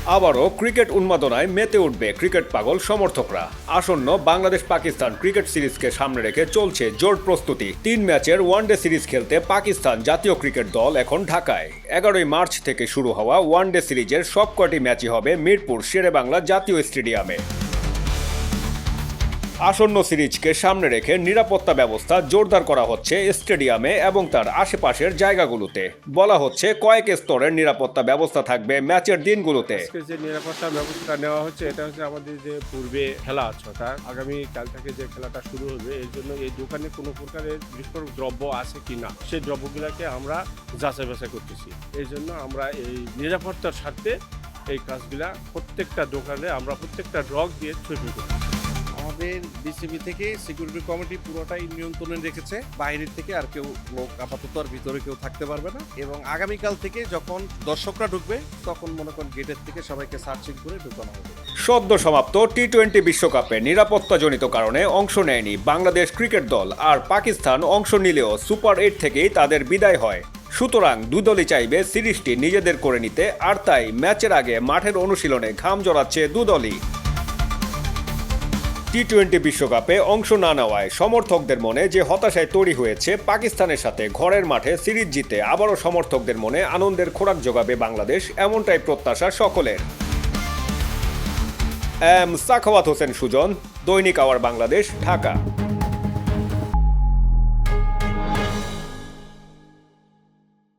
আবারও ক্রিকেট উন্মাদনায় মেতে উঠবে ক্রিকেট পাগল সমর্থকরা। আসন্ন বাংলাদেশ পাকিস্তান ক্রিকেট সিরিজকে সামনে রেখে চলছে জোর প্রস্তুতি। ৩ ম্যাচের ওয়ানডে সিরিজ খেলতে পাকিস্তান জাতীয় ক্রিকেট দল এখন ঢাকায়। ১১ই মার্চ থেকে শুরু হওয়া ওয়ানডে সিরিজের সবকটি ম্যাচই হবে মিরপুর শেরেবাংলা জাতীয় স্টেডিয়ামে। আসন্ন সিরিজকে সামনে রেখে নিরাপত্তা ব্যবস্থা জোরদার করা হচ্ছে স্টেডিয়ামে এবং তার আশেপাশের জায়গাগুলোতে। বলা হচ্ছে কয়েক স্তরের নিরাপত্তা ব্যবস্থা থাকবে ম্যাচের দিনগুলোতে। যে নিরাপত্তা ব্যবস্থা নেওয়া হচ্ছে এটা হচ্ছে আমাদের যে পূর্বে খেলা আছে অর্থাৎ আগামী কাল থেকে যে খেলাটা শুরু হবে এর জন্য এই দোকানে কোনো প্রকারের বিস্ফোরক দ্রব্য আছে কিনা সেই দ্রব্যগুলোকে আমরা যাচাই বাছাই করতেছি। এই জন্য আমরা এই নিরাপত্তার স্বার্থে এই কাজগুলা প্রত্যেকটা দোকানে আমরা প্রত্যেকটা ড্রগ দিয়ে ছবি করছি। আমাদের বিসিবি থেকে সিকিউরিটি কমিটি পুরোটাই নিয়ন্ত্রণে রেখেছে। বাইরের থেকে আর কেউ লোক আপাতত আর ভিতরে কেউ থাকতে পারবে না এবং আগামীকাল থেকে যখন দর্শকরা ঢুকবে তখন মনে করেন গেটের থেকে সবাইকে সার্চিং করে ঢুকানো হবে। সদ্য সমাপ্ত টি-20 বিশ্বকাপে নিরাপত্তাজনিত কারণে অংশ নেয়নি বাংলাদেশ ক্রিকেট দল, আর পাকিস্তান অংশ নিলেও সুপার 8 থেকেই তাদের বিদায় হয়। সুতরাং দুই দলই চাইবে সিরিজটি নিজেদের করে নিতে, আর তাই ম্যাচের আগে মাঠের অনুশীলনে ঘাম জড়াচ্ছে দুদলই। টি-20 বিশ্বকাপে অংশ না নেওয়ায় সমর্থকদের মনে যে হতাশায় তৈরি হয়েছে, পাকিস্তানের সাথে ঘরের মাঠে সিরিজ জিতে আবারও সমর্থকদের মনে আনন্দের খোরাক যোগাবে বাংলাদেশ, এমনটাই প্রত্যাশা সকলের। সাখাওয়াত হোসেন সুজন, দৈনিক আওয়ার বাংলাদেশ, ঢাকা।